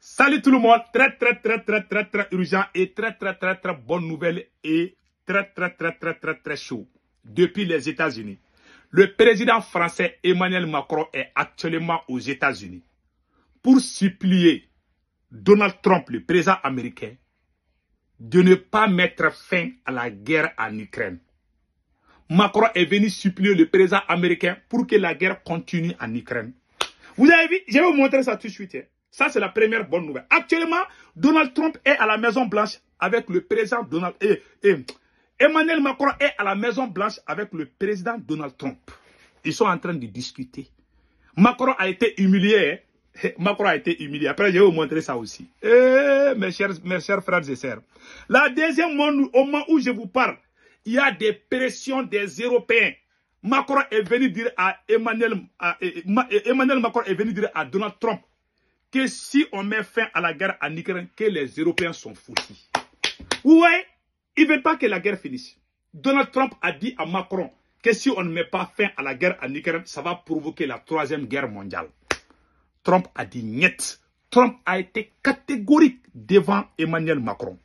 Salut tout le monde, très urgent et très bonne nouvelle et très chaud. Depuis les États-Unis, le président français Emmanuel Macron est actuellement aux États-Unis pour supplier Donald Trump, le président américain, de ne pas mettre fin à la guerre en Ukraine. Macron est venu supplier le président américain pour que la guerre continue en Ukraine. Vous avez vu, je vais vous montrer ça tout de suite. Ça, c'est la première bonne nouvelle. Actuellement, Donald Trump est à la Maison-Blanche avec le président Emmanuel Macron est à la Maison-Blanche avec le président Donald Trump. Ils sont en train de discuter. Macron a été humilié. Macron a été humilié. Après, je vais vous montrer ça aussi. Mes chers frères et sœurs. La deuxième, au moment où je vous parle, il y a des pressions des Européens. Macron est venu dire à Emmanuel Macron est venu dire à Donald Trump que si on met fin à la guerre en Ukraine, que les Européens sont foutus. Ouais, ils ne veulent pas que la guerre finisse. Donald Trump a dit à Macron que si on ne met pas fin à la guerre en Ukraine, ça va provoquer la 3e guerre mondiale. Trump a dit niet. Trump a été catégorique devant Emmanuel Macron.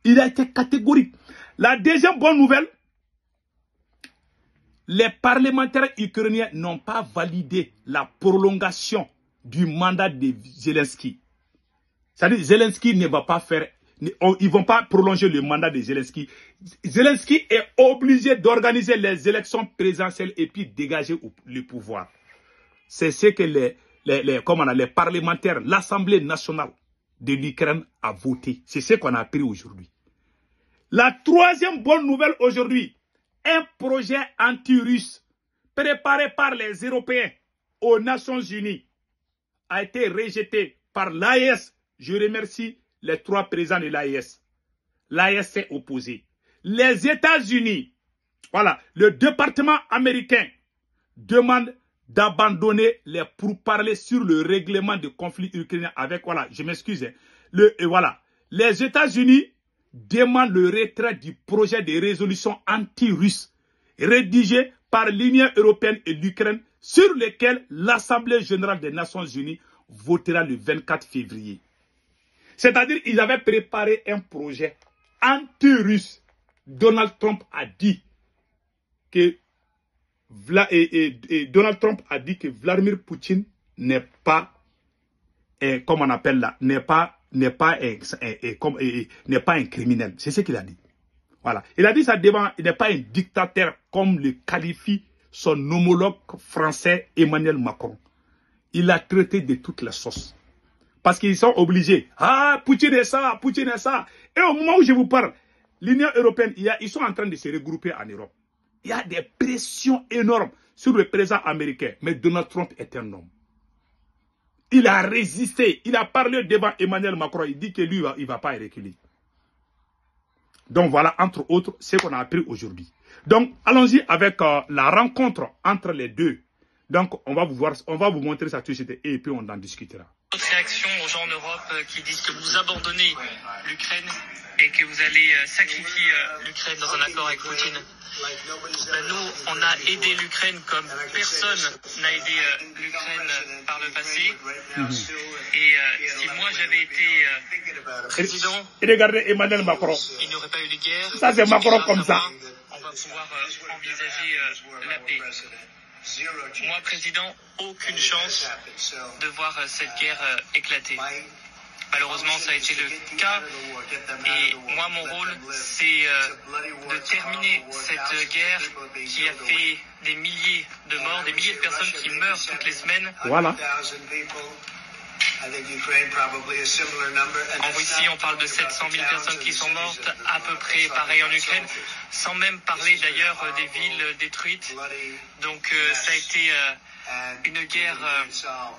Il a été catégorique. La deuxième bonne nouvelle, les parlementaires ukrainiens n'ont pas validé la prolongation du mandat de Zelensky. C'est-à-dire Zelensky ne va pas faire, ils ne vont pas prolonger le mandat de Zelensky. Zelensky est obligé d'organiser les élections présidentielles et puis dégager le pouvoir. C'est ce que les parlementaires, l'Assemblée nationale de l'Ukraine a voté. C'est ce qu'on a appris aujourd'hui. La 3e bonne nouvelle aujourd'hui, un projet anti-russe préparé par les Européens aux Nations Unies a été rejeté par l'AES. Je remercie les 3 présidents de l'AES. L'AES s'est opposé. Les États-Unis, voilà, le département américain demande d'abandonner les pourparlers sur le règlement de conflit ukrainien avec, voilà, je m'excuse, voilà, les États-Unis demandent le retrait du projet de résolution anti-russe rédigé par l'Union européenne et l'Ukraine sur lequel l'Assemblée générale des Nations unies votera le 24 février. C'est-à-dire qu'ils avaient préparé un projet anti-russe. Donald Trump a dit que Donald Trump a dit que Vladimir Poutine n'est pas, comme on appelle là, n'est pas un criminel. C'est ce qu'il a dit. Voilà. Il a dit ça devant, il n'est pas un dictateur comme le qualifie son homologue français Emmanuel Macron. Il a traité de toutes les sauces. Parce qu'ils sont obligés. Ah, Poutine est ça, Poutine est ça. Et au moment où je vous parle, l'Union européenne, ils sont en train de se regrouper en Europe. Il y a des pressions énormes sur le président américain. Mais Donald Trump est un homme. Il a résisté. Il a parlé devant Emmanuel Macron. Il dit que lui, il ne va pas reculer. Donc voilà, entre autres, ce qu'on a appris aujourd'hui. Donc, allons-y avec la rencontre entre les deux. Donc, on va vous montrer ça tout de suite et puis on en discutera. Votre réaction aux gens en Europe qui disent que vous abandonnez l'Ukraine et que vous allez sacrifier l'Ukraine dans un accord avec Poutine. Nous, on a aidé l'Ukraine comme personne n'a aidé l'Ukraine par le passé. Et si moi j'avais été président, regardez Emmanuel Macron. Il n'y aurait pas eu de guerre. Ça c'est Macron comme ça. On va pouvoir envisager la paix. Moi, président, aucune chance de voir cette guerre éclater. Malheureusement, ça a été le cas. Et moi, mon rôle, c'est de terminer cette guerre qui a fait des milliers de morts, des milliers de personnes qui meurent toutes les semaines. Voilà. En Russie, on parle de 700 000 personnes qui sont mortes, à peu près pareil en Ukraine, sans même parler d'ailleurs des villes détruites. Donc ça a été une guerre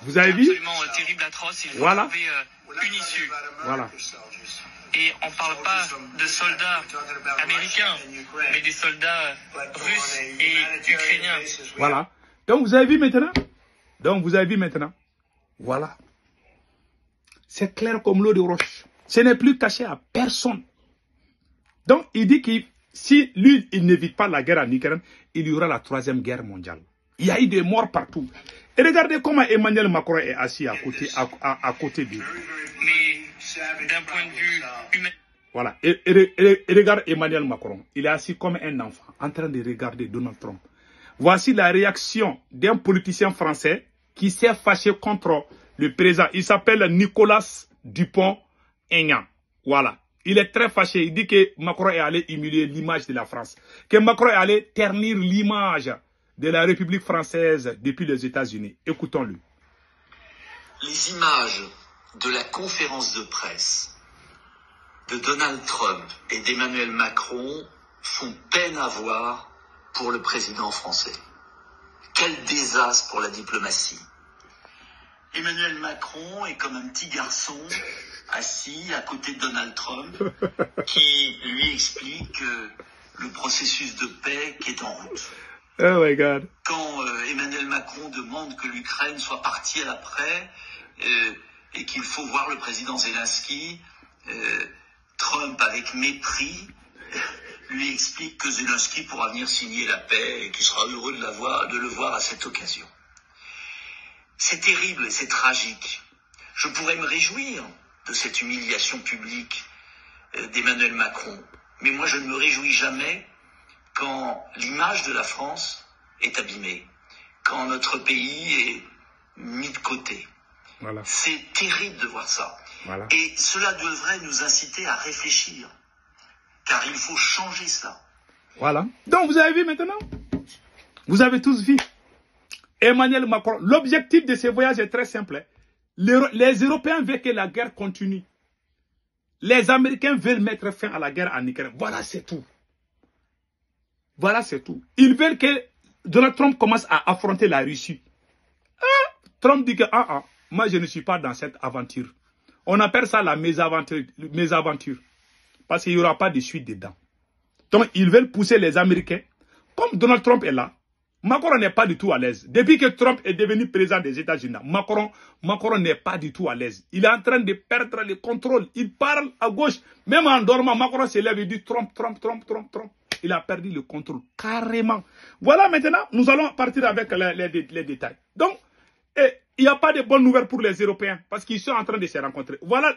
vous avez vu absolument terrible, atroce. Il faut trouver une issue. Voilà. Et on ne parle pas de soldats américains, mais des soldats russes et ukrainiens. Voilà. Donc vous avez vu maintenant Voilà. C'est clair comme l'eau de roche. Ce n'est plus caché à personne. Donc, il dit que si lui, il n'évite pas la guerre en Ukraine, il y aura la 3e guerre mondiale. Il y a eu des morts partout. Et regardez comment Emmanuel Macron est assis à côté d'eux. Mais d'un point de vue humain... Voilà. Et regarde Emmanuel Macron. Il est assis comme un enfant, en train de regarder Donald Trump. Voici la réaction d'un politicien français qui s'est fâché contre le président. Il s'appelle Nicolas Dupont-Aignan. Voilà. Il est très fâché. Il dit que Macron est allé humilier l'image de la France. Que Macron est allé ternir l'image de la République française depuis les États-Unis. Écoutons-le. Les images de la conférence de presse de Donald Trump et d'Emmanuel Macron font peine à voir pour le président français. Quel désastre pour la diplomatie. Emmanuel Macron est comme un petit garçon assis à côté de Donald Trump qui lui explique le processus de paix qui est en route. Oh my God. Quand Emmanuel Macron demande que l'Ukraine soit partie à l'après et qu'il faut voir le président Zelensky, Trump, avec mépris, lui explique que Zelensky pourra venir signer la paix et qu'il sera heureux de le voir à cette occasion. C'est terrible et c'est tragique. Je pourrais me réjouir de cette humiliation publique d'Emmanuel Macron, mais moi je ne me réjouis jamais quand l'image de la France est abîmée, quand notre pays est mis de côté. Voilà. C'est terrible de voir ça. Voilà. Et cela devrait nous inciter à réfléchir, car il faut changer ça. Voilà. Donc vous avez vu maintenant? Vous avez tous vu. Emmanuel Macron, l'objectif de ce voyage est très simple. Les Européens veulent que la guerre continue. Les Américains veulent mettre fin à la guerre en Ukraine. Voilà, c'est tout. Voilà, c'est tout. Ils veulent que Donald Trump commence à affronter la Russie. Trump dit que moi je ne suis pas dans cette aventure. On appelle ça la mésaventure. Parce qu'il n'y aura pas de suite dedans. Donc ils veulent pousser les Américains. Comme Donald Trump est là, Macron n'est pas du tout à l'aise. Depuis que Trump est devenu président des États-Unis, Macron n'est pas du tout à l'aise. Il est en train de perdre le contrôle. Il parle à gauche. Même en dormant, Macron se lève et dit Trump. Il a perdu le contrôle carrément. Voilà, maintenant, nous allons partir avec les détails. Donc, il n'y a pas de bonnes nouvelles pour les Européens parce qu'ils sont en train de se rencontrer. Voilà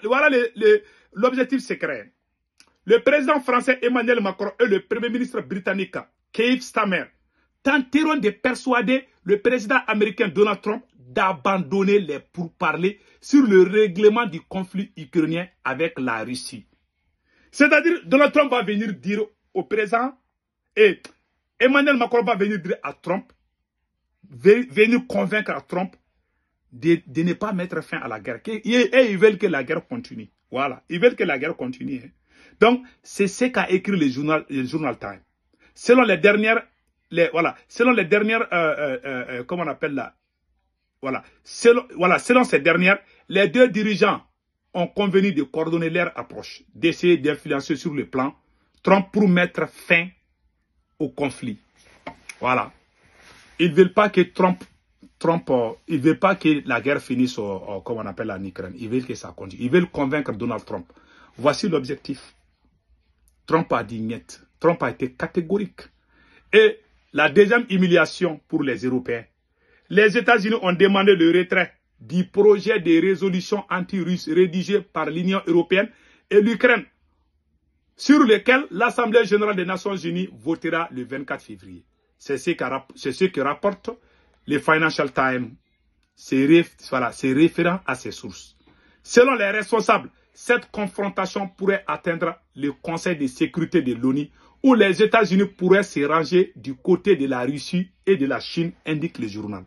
l'objectif secret. Le président français Emmanuel Macron et le premier ministre britannique Keir Starmer tenteront de persuader le président américain Donald Trump d'abandonner les pourparlers sur le règlement du conflit ukrainien avec la Russie. C'est-à-dire, Donald Trump va venir dire au président, et Emmanuel Macron va venir dire à Trump, venir convaincre à Trump de ne pas mettre fin à la guerre. Et ils veulent que la guerre continue. Voilà, ils veulent que la guerre continue. Hein. Donc, c'est ce qu'a écrit le Journal Time. Selon les dernières comment on appelle là, selon ces dernières, les deux dirigeants ont convenu de coordonner leur approche, d'essayer d'influencer sur le plan Trump pour mettre fin au conflit. Voilà. Ils ne veulent pas que ils veulent pas que la guerre finisse comme on appelle en Ukraine. Ils veulent que ça continue. Ils veulent convaincre Donald Trump. Voici l'objectif. Trump a dit niet. Trump a été catégorique. Et la deuxième humiliation pour les Européens. Les États-Unis ont demandé le retrait du projet de résolution anti-russe rédigé par l'Union européenne et l'Ukraine, sur lequel l'Assemblée générale des Nations unies votera le 24 février. C'est ce que rapporte le Financial Times. C'est référent à ces sources. Selon les responsables, cette confrontation pourrait atteindre le Conseil de sécurité de l'ONU, où les États-Unis pourraient se ranger du côté de la Russie et de la Chine, indique le journal.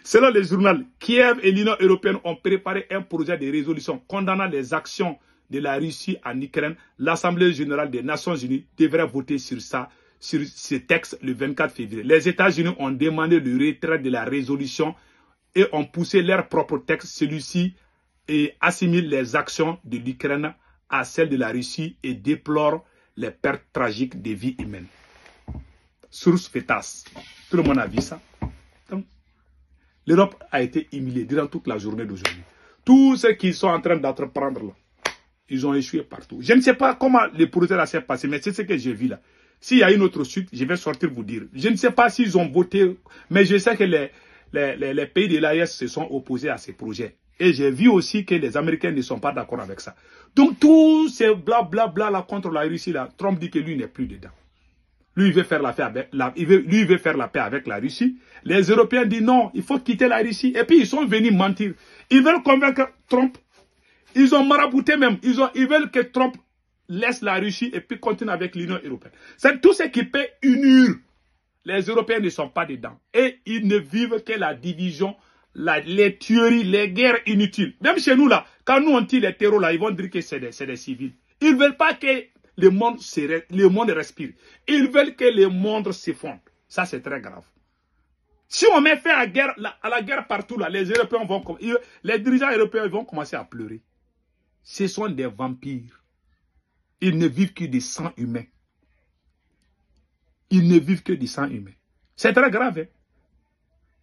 Selon le journal, Kiev et l'Union européenne ont préparé un projet de résolution condamnant les actions de la Russie en Ukraine. L'Assemblée générale des Nations unies devrait voter sur ce texte le 24 février. Les États-Unis ont demandé le retrait de la résolution et ont poussé leur propre texte. Celui-ci assimile les actions de l'Ukraine à celles de la Russie et déplore les pertes tragiques des vies humaines. Source FETAS. Tout le monde a vu ça. L'Europe a été humiliée durant toute la journée d'aujourd'hui. Tous ceux qui sont en train d'entreprendre là, ils ont échoué partout. Je ne sais pas comment le projet s'est passé, mais c'est ce que j'ai vu là. S'il y a une autre suite, je vais sortir vous dire. Je ne sais pas s'ils ont voté, mais je sais que les pays de l'AES se sont opposés à ces projets. Et j'ai vu aussi que les Américains ne sont pas d'accord avec ça. Donc tous ces blablabla là contre la Russie, là, Trump dit que lui n'est plus dedans. Lui, il veut faire la paix avec lui, il veut faire la paix avec la Russie. Les Européens disent non, il faut quitter la Russie. Et puis ils sont venus mentir. Ils veulent convaincre Trump. Ils ont marabouté même. Ils veulent que Trump laisse la Russie et puis continue avec l'Union européenne. C'est tout ce qui peut unir. Les Européens ne sont pas dedans. Et ils ne vivent que la division, les tueries, les guerres inutiles. Même chez nous, là, quand nous on tire les terreaux, là, ils vont dire que c'est des civils. Ils ne veulent pas que le monde respire. Ils veulent que le monde s'effondre. Ça, c'est très grave. Si on met fin à la guerre partout, là, les dirigeants européens vont commencer à pleurer. Ce sont des vampires. Ils ne vivent que du sang humain. Ils ne vivent que du sang humain. C'est très grave. Hein?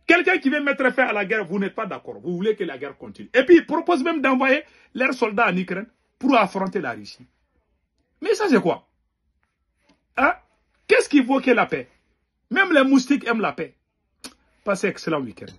Quelqu'un qui veut mettre fin à la guerre, vous n'êtes pas d'accord. Vous voulez que la guerre continue. Et puis, ils proposent même d'envoyer leurs soldats en Ukraine pour affronter la Russie. Mais ça, c'est quoi? Hein? Qu'est-ce qui vaut que la paix? Même les moustiques aiment la paix. Passez un excellent week-end.